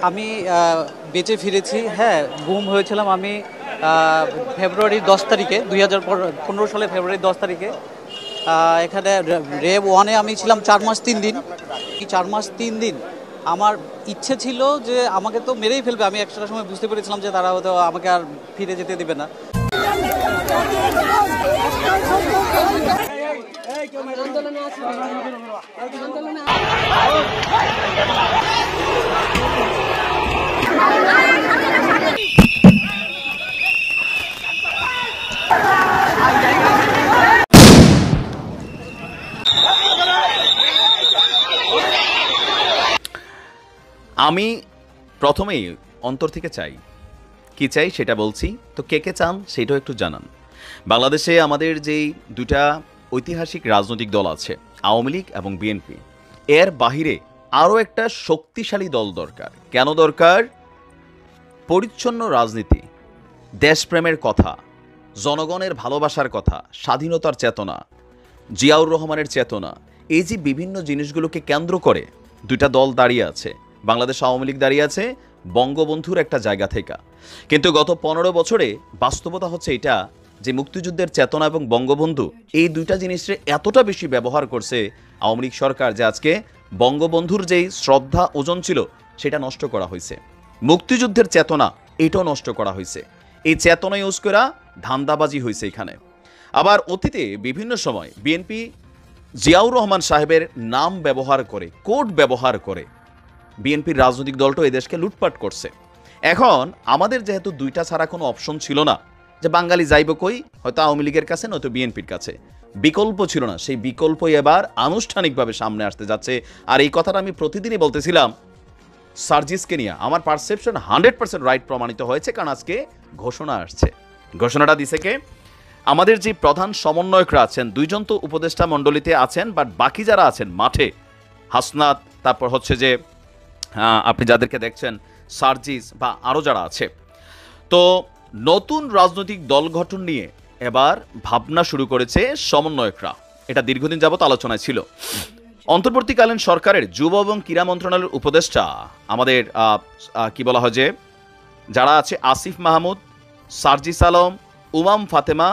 আমি বেঁচে ফিরেছি। হ্যাঁ, গুম হয়েছিলাম আমি ফেব্রুয়ারির 10 তারিখে, 2015 সালে ফেব্রুয়ারির 10 তারিখে। এখানে রেব ওয়ানে আমি ছিলাম 4 মাস 3 দিন। এই 4 মাস 3 দিন আমার ইচ্ছে ছিল যে আমাকে তো মেরেই ফেলবে। আমি একটা সময় বুঝতে পেরেছিলাম যে তারা হয়তো আমাকে আর ফিরে যেতে দেবে না। আমি প্রথমেই অন্তর থেকে চাই, কি চাই সেটা বলছি। তো কে কে চান সেটাও একটু জানান। বাংলাদেশে আমাদের যেই দুটা ঐতিহাসিক রাজনৈতিক দল আছে, আওয়ামী লীগ এবং বিএনপি, এর বাহিরে আরও একটা শক্তিশালী দল দরকার। কেন দরকার? পরিচ্ছন্ন রাজনীতি, দেশপ্রেমের কথা, জনগণের ভালোবাসার কথা, স্বাধীনতার চেতনা, জিয়াউর রহমানের চেতনা, এই যে বিভিন্ন জিনিসগুলোকে কেন্দ্র করে দুইটা দল দাঁড়িয়ে আছে। বাংলাদেশ আওয়ামী লীগ দাঁড়িয়ে আছে বঙ্গবন্ধুর একটা জায়গা থেকে। কিন্তু গত 15 বছরে বাস্তবতা হচ্ছে এটা যে মুক্তিযুদ্ধের চেতনা এবং বঙ্গবন্ধু এই দুইটা জিনিসের এতটা বেশি ব্যবহার করছে আওয়ামী লীগ সরকার যে আজকে বঙ্গবন্ধুর যেই শ্রদ্ধা ওজন ছিল সেটা নষ্ট করা হয়েছে। মুক্তিযুদ্ধের চেতনা এটাও নষ্ট করা হয়েছে। এই চেতনা ইউজ করা ধান্দাবাজি হয়েছে এখানে। আবার অতীতে বিভিন্ন সময় বিএনপি জিয়াউর রহমান সাহেবের নাম ব্যবহার করে, কোড ব্যবহার করে বিএনপির রাজনৈতিক দলটা এই দেশকে লুটপাট করছে। এখন আমাদের যেহেতু দুইটা ছাড়া কোনো অপশন ছিল না, যে বাঙালি যাইব কই, হয়তো আওয়ামী লীগের কাছে নয়তো বিএনপির কাছে, বিকল্প ছিল না। সেই বিকল্পই এবার আনুষ্ঠানিকভাবে সামনে আসতে যাচ্ছে। আর এই কথাটা আমি প্রতিদিনই বলতেছিলাম সার্জিসকে নিয়ে। আমার পারসেপশন 100% রাইট প্রমাণিত হয়েছে, কারণ আজকে ঘোষণা আসছে। ঘোষণাটা দিছে কে? আমাদের যে প্রধান সমন্বয়করা আছেন, দুইজন তো উপদেষ্টা মণ্ডলীতে আছেন, বাট বাকি যারা আছেন মাঠে, হাসনাত, তারপর হচ্ছে যে আপনি যাদেরকে দেখছেন সার্জিস বা আরও যারা আছে, তো নতুন রাজনৈতিক দল গঠন নিয়ে এবার ভাবনা শুরু করেছে সমন্বয়করা। এটা দীর্ঘদিন যাবত আলোচনায় ছিল। অন্তর্বর্তীকালীন সরকারের যুব এবং ক্রীড়া মন্ত্রণালয়ের উপদেষ্টা আমাদের কি বলা হয় যে যারা আছে, আসিফ মাহমুদ, সার্জিস আলম, উমাম ফাতেমা,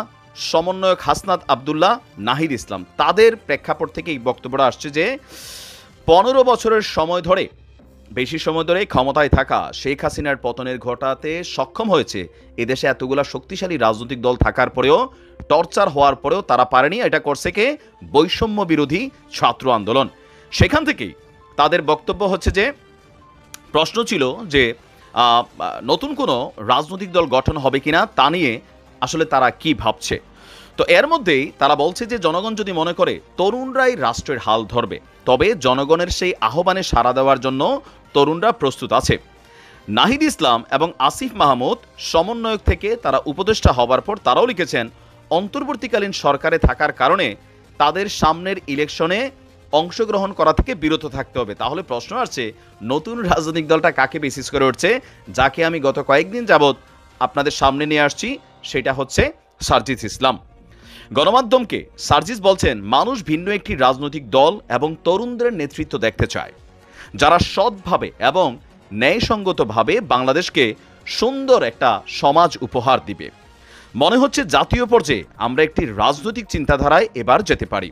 সমন্বয়ক হাসনাত আবদুল্লাহ, নাহিদ ইসলাম, তাদের প্রেক্ষাপট থেকে এই বক্তব্যটা আসছে যে 15 বছরের সময় ধরে, বেশি সময় ধরে ক্ষমতায় থাকা শেখ হাসিনার পতনের ঘটাতে সক্ষম হয়েছে। এদেশে এতগুলা শক্তিশালী রাজনৈতিক দল থাকার পরেও, টর্চার হওয়ার পরেও তারা পারেনি। এটা করছে কে? বৈষম্য বিরোধী ছাত্র আন্দোলন। সেখান থেকেই তাদের বক্তব্য হচ্ছে যে, প্রশ্ন ছিল যে নতুন কোনো রাজনৈতিক দল গঠন হবে কিনা তা নিয়ে আসলে তারা কি ভাবছে। তো এর মধ্যেই তারা বলছে যে জনগণ যদি মনে করে তরুণরাই রাষ্ট্রের হাল ধরবে, তবে জনগণের সেই আহ্বানে সাড়া দেওয়ার জন্য তরুণরা প্রস্তুত আছে। নাহিদ ইসলাম এবং আসিফ মাহমুদ সমন্বয়ক থেকে তারা উপদেষ্টা হবার পর তারাও লিখেছেন অন্তর্বর্তীকালীন সরকারে থাকার কারণে তাদের সামনের ইলেকশনে অংশগ্রহণ করা থেকে বিরত থাকতে হবে। তাহলে প্রশ্ন আসছে, নতুন রাজনৈতিক দলটা কাকে বেসিস করে উঠছে? যাকে আমি গত কয়েকদিন যাবৎ আপনাদের সামনে নিয়ে আসছি, সেটা হচ্ছে সার্জিস ইসলাম। গণমাধ্যমকে সার্জিস বলছেন, মানুষ ভিন্ন একটি রাজনৈতিক দল এবং তরুণদের নেতৃত্ব দেখতে চায়, যারা সৎভাবে এবং ন্যায়সঙ্গতভাবে বাংলাদেশকে সুন্দর একটা সমাজ উপহার দিবে। মনে হচ্ছে জাতীয় পর্যায়ে আমরা একটি রাজনৈতিক চিন্তাধারায় এবার যেতে পারি।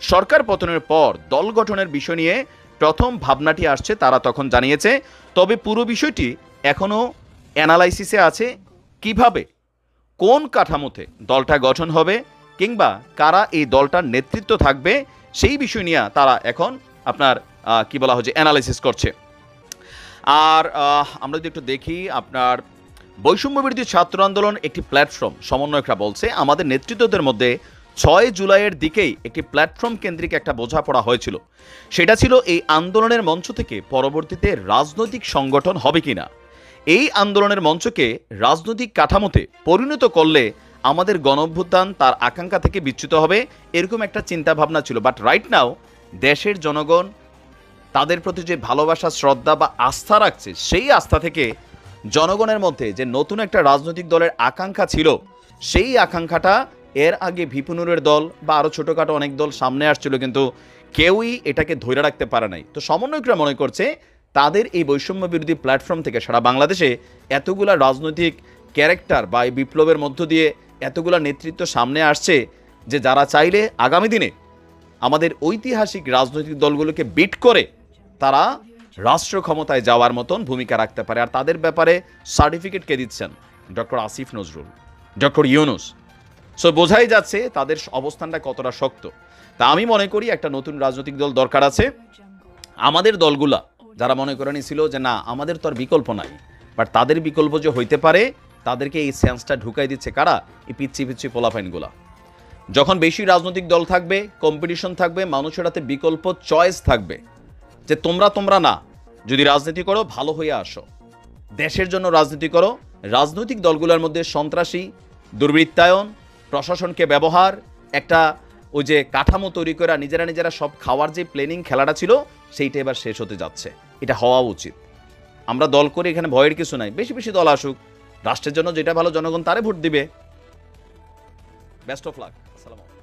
সরকার পতনের পর দল গঠনের বিষয় নিয়ে প্রথম ভাবনাটি আসছে, তারা তখন জানিয়েছে। তবে পুরো বিষয়টি এখনও অ্যানালাইসিসে আছে। কিভাবে, কোন কাঠামোতে দলটা গঠন হবে কিংবা কারা এই দলটার নেতৃত্ব থাকবে, সেই বিষয় নিয়ে তারা এখন আপনার কি বলা হয় যে অ্যানালাইসিস করছে। আর আমরা যদি একটু দেখি, আপনার বৈষম্য বিরোধী ছাত্র আন্দোলন একটি প্ল্যাটফর্ম। সমন্বয়করা বলছে আমাদের নেতৃত্বদের মধ্যে 6 জুলাইয়ের দিকেই একটি প্ল্যাটফর্ম কেন্দ্রিক একটা বোঝাপড়া হয়েছিল। সেটা ছিল এই আন্দোলনের মঞ্চ থেকে পরবর্তীতে রাজনৈতিক সংগঠন হবে কিনা, এই আন্দোলনের মঞ্চকে রাজনৈতিক কাঠামোতে পরিণত করলে আমাদের গণঅভ্যুত্থান তার আকাঙ্ক্ষা থেকে বিচ্যুত হবে, এরকম একটা চিন্তা ভাবনা ছিল। বাট রাইট নাও দেশের জনগণ তাদের প্রতি যে ভালোবাসা, শ্রদ্ধা বা আস্থা রাখছে, সেই আস্থা থেকে জনগণের মধ্যে যে নতুন একটা রাজনৈতিক দলের আকাঙ্ক্ষা ছিল, সেই আকাঙ্ক্ষাটা এর আগে ভিপুনুরের দল বা আরও ছোটোখাটো অনেক দল সামনে আসছিল, কিন্তু কেউই এটাকে ধরে রাখতে পারে নাই। তো সমন্বয়করা মনে করছে তাদের এই বৈষম্য বিরোধী প্ল্যাটফর্ম থেকে সারা বাংলাদেশে এতগুলা রাজনৈতিক ক্যারেক্টার বা এই বিপ্লবের মধ্য দিয়ে এতগুলা নেতৃত্ব সামনে আসছে যে যারা চাইলে আগামী দিনে আমাদের ঐতিহাসিক রাজনৈতিক দলগুলোকে বিট করে তারা রাষ্ট্র ক্ষমতায় যাওয়ার মতন ভূমিকা রাখতে পারে। আর তাদের ব্যাপারে সার্টিফিকেট কে দিচ্ছেন? Doctor Asif Nazrul, doctor Yunus. So বোঝাই যাচ্ছে তাদের অবস্থানটা কতটা শক্ত। তা আমি মনে করি একটা নতুন রাজনৈতিক দল দরকার আছে। আমাদের দলগুলা যারা মনে করে নিছিল যে না আমাদের তো আর বিকল্প নাই, বাট তাদের বিকল্প যে হইতে পারে তাদেরকে এই সেন্সটা ঢুকাই দিচ্ছে কারা? এই পিচ্ছি পিচ্ছি পোলাফাইনগুলা। যখন বেশি রাজনৈতিক দল থাকবে, কম্পিটিশন থাকবে, মানুষের হাতে বিকল্প চয়েস থাকবে যে তোমরা না, যদি রাজনীতি করো ভালো হয়ে আসো, দেশের জন্য রাজনীতি করো। রাজনৈতিক দলগুলোর মধ্যে সন্ত্রাসী, দুর্বৃত্তায়ন, প্রশাসনকে ব্যবহার, একটা ওই যে কাঠামো তৈরি করে নিজেরা সব খাওয়ার যে প্ল্যানিং খেলাটা ছিল সেইটা এবার শেষ হতে যাচ্ছে। এটা হওয়া উচিত। আমরা দল করি, এখানে ভয়ের কিছু নাই। বেশি বেশি দল আসুক, রাষ্ট্রের জন্য যেটা ভালো জনগণ তারে ভোট দিবে। Best of luck. আসসালামু আলাইকুম।